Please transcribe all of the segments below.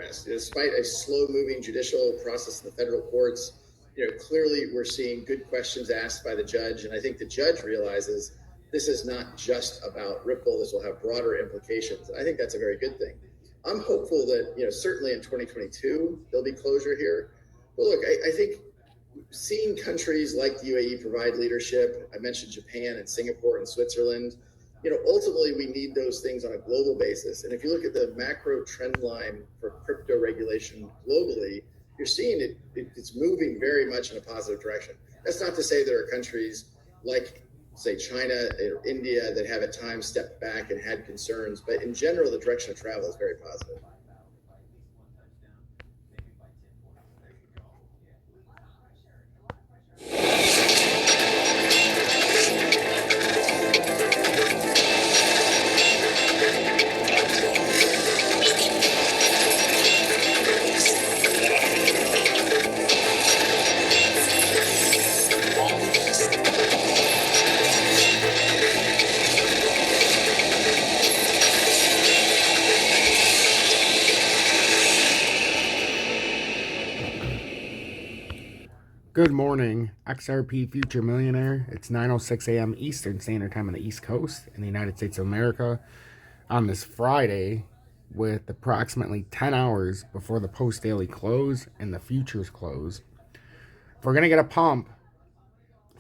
progress. Despite a slow-moving judicial process in the federal courts, clearly we're seeing good questions asked by the judge, and I think the judge realizes this is not just about Ripple. This will have broader implications. And I think that's a very good thing. I'm hopeful that, certainly in 2022, there'll be closure here. But look, I think seeing countries like the UAE provide leadership, I mentioned Japan and Singapore and Switzerland, ultimately we need those things on a global basis. And if you look at the macro trend line for crypto regulation globally, you're seeing it's moving very much in a positive direction. That's not to say there are countries like, say, China or India that have at times stepped back and had concerns, but in general, the direction of travel is very positive. Good morning, XRP Future Millionaire. It's 9:06 a.m. Eastern Standard Time on the East Coast in the United States of America on this Friday, with approximately 10 hours before the post-daily close and the futures close. If we're going to get a pump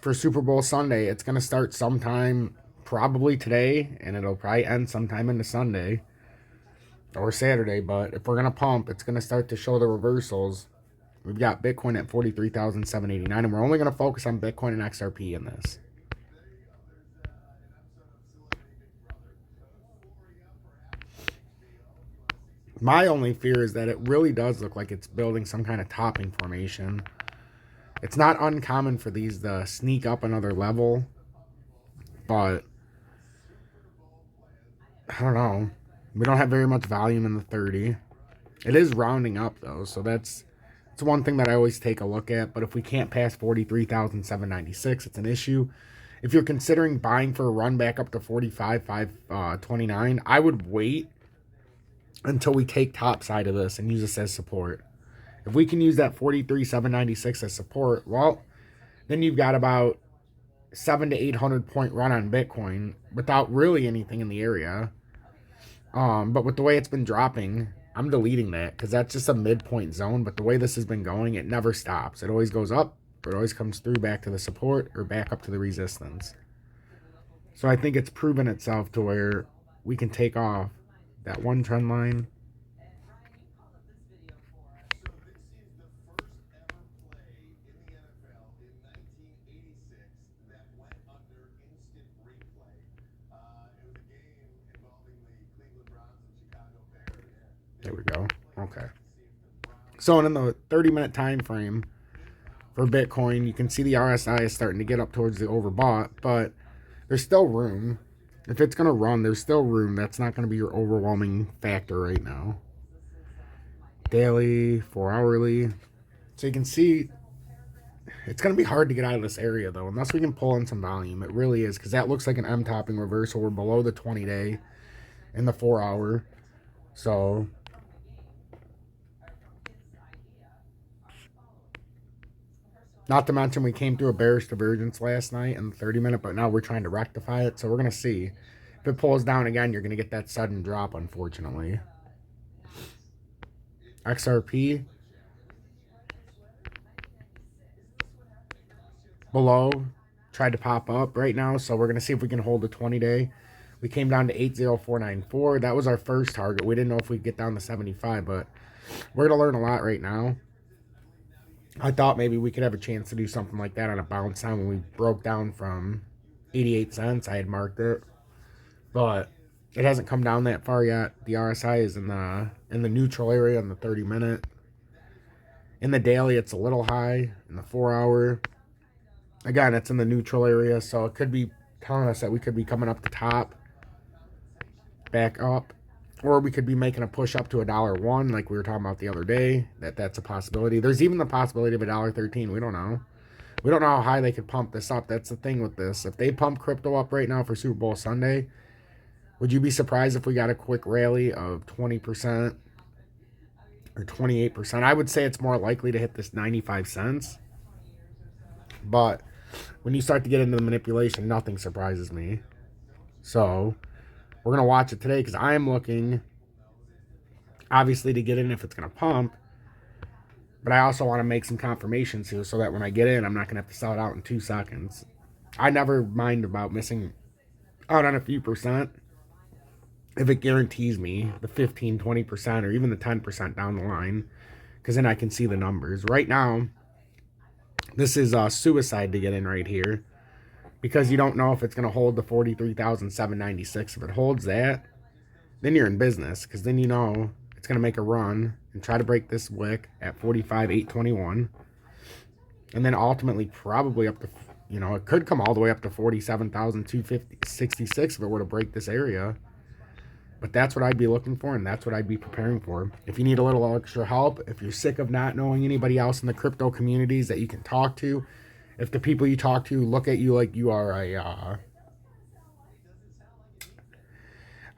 for Super Bowl Sunday, it's going to start sometime probably today, and it'll probably end sometime into Sunday or Saturday. But if we're going to pump, it's going to start to show the reversals. We've got Bitcoin at 43,789, and we're only going to focus on Bitcoin and XRP in this. My only fear is that it really does look like it's building some kind of topping formation. It's not uncommon for these to sneak up another level, but I don't know. We don't have very much volume in the 30. It is rounding up, though, so that's one thing that I always take a look at. But if we can't pass 43,796, it's an issue. If you're considering buying for a run back up to 45,529, I would wait until we take top side of this and use this as support. If we can use that 43,796 as support, well, then you've got about 700 to 800 point run on Bitcoin without really anything in the area. But with the way it's been dropping, I'm deleting that because that's just a midpoint zone. But the way this has been going, it never stops. It always goes up, or it always comes through back to the support or back up to the resistance. So I think it's proven itself to where we can take off that one trend line. There we go. Okay. So in the 30-minute time frame for Bitcoin, you can see the RSI is starting to get up towards the overbought, but there's still room. If it's going to run, there's still room. That's not going to be your overwhelming factor right now. Daily, 4-hourly. So you can see it's going to be hard to get out of this area, though, unless we can pull in some volume. It really is, because that looks like an M-topping reversal. We're below the 20-day and the 4-hour. So not to mention we came through a bearish divergence last night in the 30-minute, but now we're trying to rectify it. So we're going to see. If it pulls down again, you're going to get that sudden drop, unfortunately. XRP. Below. Tried to pop up right now. So we're going to see if we can hold the 20-day. We came down to 80494. That was our first target. We didn't know if we'd get down to 75, but we're going to learn a lot right now. I thought maybe we could have a chance to do something like that on a bounce time when we broke down from 88 cents. I had marked it, but it hasn't come down that far yet. The RSI is in the neutral area in the 30-minute. In the daily, it's a little high. In the 4-hour, again, it's in the neutral area, so it could be telling us that we could be coming up the top, back up, or we could be making a push up to $1.01 like we were talking about the other day. That's a possibility. There's even the possibility of $1.13. We don't know. We don't know how high they could pump this up. That's the thing with this. If they pump crypto up right now for Super Bowl Sunday, would you be surprised if we got a quick rally of 20%? or 28%. I would say it's more likely to hit this 95 cents. But when you start to get into the manipulation, nothing surprises me. So we're going to watch it today because I am looking, obviously, to get in if it's going to pump. But I also want to make some confirmations here so that when I get in, I'm not going to have to sell it out in 2 seconds. I never mind about missing out on a few percent if it guarantees me the 15, 20% or even the 10% down the line, because then I can see the numbers. Right now, this is suicide to get in right here because you don't know if it's going to hold the 43,796. If it holds that, then you're in business because then you know it's going to make a run and try to break this wick at 45,821. And then ultimately probably up to, it could come all the way up to 47,266 if it were to break this area. But that's what I'd be looking for, and that's what I'd be preparing for. If you need a little extra help, if you're sick of not knowing anybody else in the crypto communities that you can talk to, if the people you talk to look at you like you are a,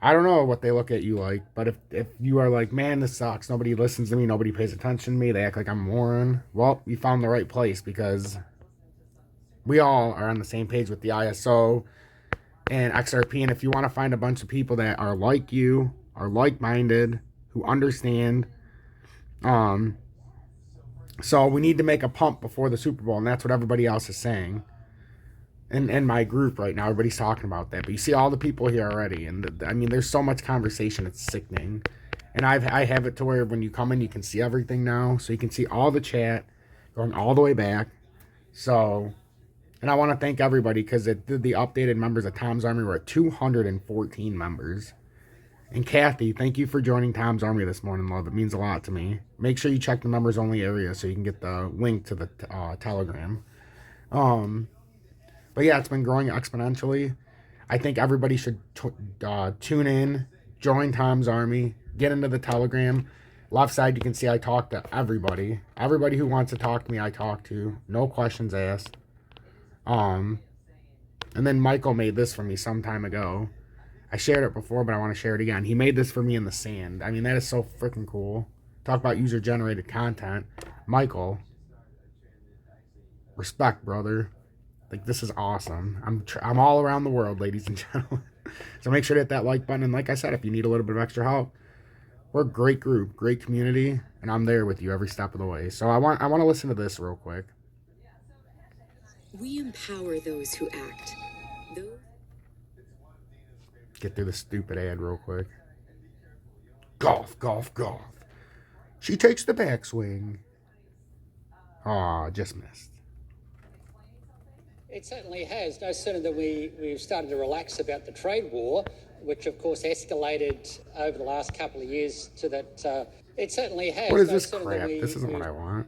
I don't know what they look at you like, but if you are like, man, this sucks, nobody listens to me, nobody pays attention to me, they act like I'm a moron, well, you found the right place because we all are on the same page with the ISO and XRP. And if you want to find a bunch of people that are like you, are like-minded, who understand, so we need to make a pump before the Super Bowl, and that's what everybody else is saying. In my group right now, everybody's talking about that. But you see all the people here already, and there's so much conversation, it's sickening. And I have it to where when you come in, you can see everything now, so you can see all the chat going all the way back. So. And I want to thank everybody because the updated members of Tom's Army were at 214 members. And Kathy, thank you for joining Tom's Army this morning, love. It means a lot to me. Make sure you check the members only area so you can get the link to the Telegram. But yeah, it's been growing exponentially. I think everybody should tune in, join Tom's Army, get into the Telegram. Left side, you can see I talk to everybody. Everybody who wants to talk to me, I talk to. No questions asked. And then Michael made this for me some time ago. I shared it before, but I want to share it again. He made this for me in the sand. That is so freaking cool. Talk about user-generated content. Michael, respect, brother. Like, this is awesome. I'm all around the world, ladies and gentlemen. So make sure to hit that like button. And like I said, if you need a little bit of extra help, we're a great group, great community, and I'm there with you every step of the way. So I want to listen to this real quick. We empower those who act. Get through the stupid ad real quick. Golf, golf, golf. She takes the backswing. Aw, just missed. It certainly has. No sooner than we've started to relax about the trade war, which of course escalated over the last couple of years to that. It certainly has. What is this crap? This isn't what I want.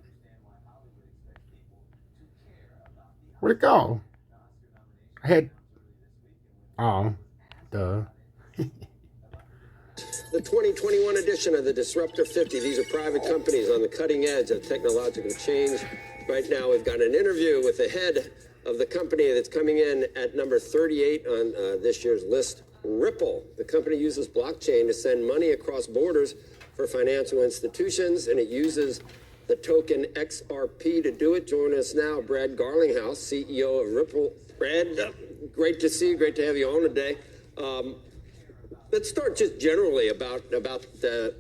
Where'd it go? I had... Oh, duh. The 2021 edition of the Disruptor 50. These are private companies on the cutting edge of technological change. Right now, we've got an interview with the head of the company that's coming in at number 38 on this year's list, Ripple. The company uses blockchain to send money across borders for financial institutions, and it uses the token XRP to do it. Join us now, Brad Garlinghouse, CEO of Ripple. Brad, great to see you. Great to have you on today. Let's start just generally about the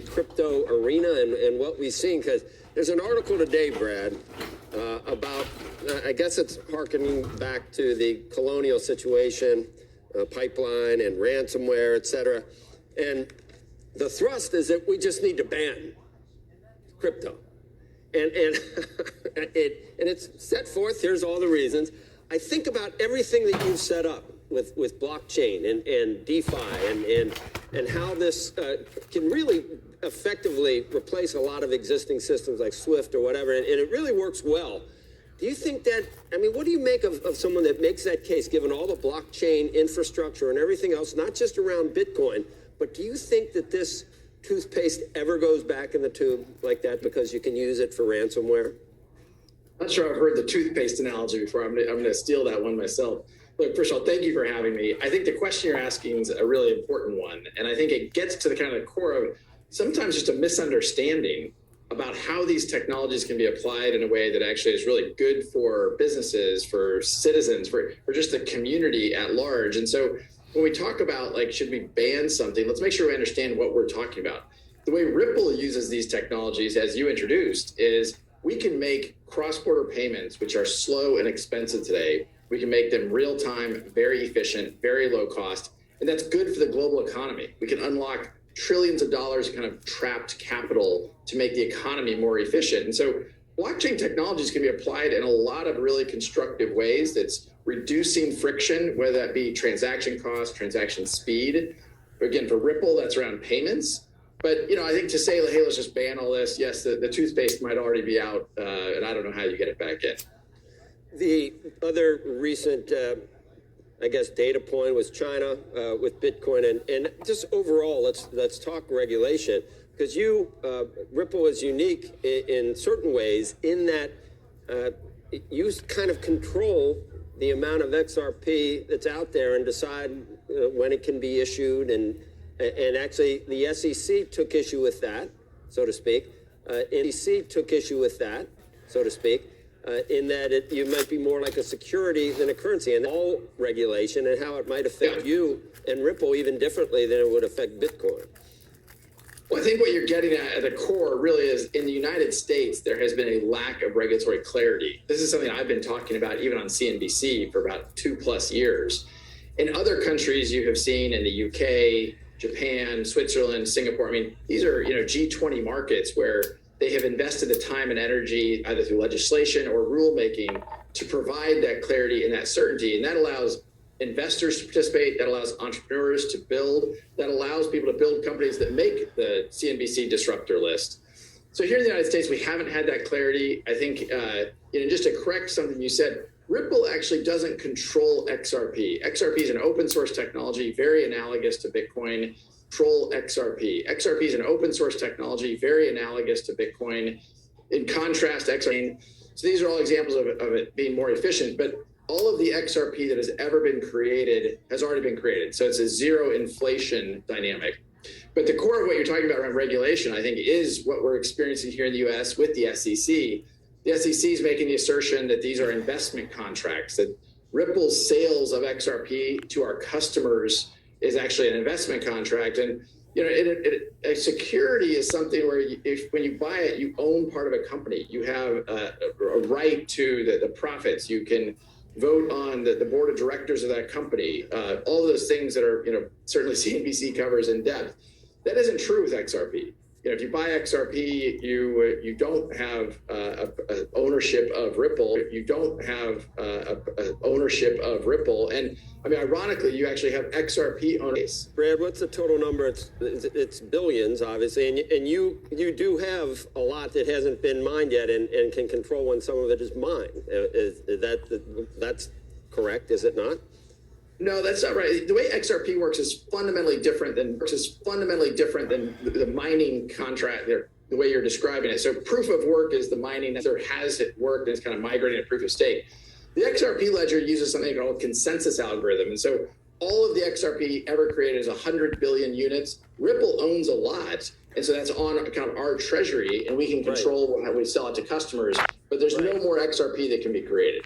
crypto arena and what we've seen, because there's an article today, Brad, about, I guess it's harkening back to the colonial situation, pipeline and ransomware, et cetera. And the thrust is that we just need to ban crypto. And it's set forth, here's all the reasons. I think about everything that you've set up with blockchain and DeFi and how this can really effectively replace a lot of existing systems like Swift or whatever, and it really works well. Do you think that, what do you make of someone that makes that case, given all the blockchain infrastructure and everything else, not just around Bitcoin, but do you think that this toothpaste ever goes back in the tube like that because you can use it for ransomware? Not sure I've heard the toothpaste analogy before. I'm gonna steal that one myself. Look, first of all, thank you for having me. I think the question you're asking is a really important one, and I think it gets to the kind of core of sometimes just a misunderstanding about how these technologies can be applied in a way that actually is really good for businesses, for citizens, for just the community at large. And so when we talk about, like, should we ban something, let's make sure we understand what we're talking about. The way Ripple uses these technologies, as you introduced, is we can make cross-border payments, which are slow and expensive today. We can make them real-time, very efficient, very low cost, and that's good for the global economy. We can unlock trillions of dollars of kind of trapped capital to make the economy more efficient. And so blockchain technologies can be applied in a lot of really constructive ways. That's reducing friction, whether that be transaction cost, transaction speed. Again, for Ripple, that's around payments. But, you know, I think to say, hey, let's just ban all this, yes, the toothpaste might already be out, and I don't know how you get it back in. The other recent, I guess, data point was China with Bitcoin, and just overall, let's talk regulation, because Ripple is unique in certain ways in that you kind of control the amount of XRP that's out there and decide when it can be issued, and actually the SEC took issue with that, so to speak. SEC took issue with that, so to speak. In that you might be more like a security than a currency, and all regulation and how it might affect you and Ripple even differently than it would affect Bitcoin. Well, I think what you're getting at the core really is, in the United States, there has been a lack of regulatory clarity. This is something I've been talking about even on CNBC for about 2+ years. In other countries, you have seen in the UK, Japan, Switzerland, Singapore, I mean, these are, you know, G20 markets where they have invested the time and energy, either through legislation or rulemaking, to provide that clarity and that certainty. And that allows investors to participate, that allows entrepreneurs to build, that allows people to build companies that make the CNBC disruptor list. So here in the United States, we haven't had that clarity. I think, you know, just to correct something you said, Ripple actually doesn't control XRP. XRP is an open source technology, very analogous to Bitcoin. Control XRP. XRP is an open source technology, very analogous to Bitcoin. In contrast, XRP, so these are all examples of it being more efficient, but all of the XRP that has ever been created has already been created. So it's a zero inflation dynamic. But the core of what you're talking about around regulation, I think, is what we're experiencing here in the US with the SEC. The SEC is making the assertion that these are investment contracts, that Ripple's sales of XRP to our customers is actually an investment contract. And, you know, a security is something where when you buy it, you own part of a company. You have a right to the profits. You can vote on the board of directors of that company. All of those things that are, you know, certainly CNBC covers in depth. That isn't true with XRP. You know, if you buy XRP, you don't have ownership of Ripple. You don't have ownership of Ripple. And I mean, ironically, you actually have XRP owners. Brad, what's the total number? It's billions, obviously, and you do have a lot that hasn't been mined yet, and can control when some of it is mined. That's correct, is it not? No, that's not right. The way XRP works is fundamentally different than the mining contract. The way you're describing it. So proof of work is the mining that has it worked and it's kind of migrating to proof of stake. The XRP ledger uses something called consensus algorithm, and so all of the XRP ever created is 100 billion units. Ripple owns a lot, and so that's on kind of our treasury, and we can control how we sell it to customers. But there's no more XRP that can be created.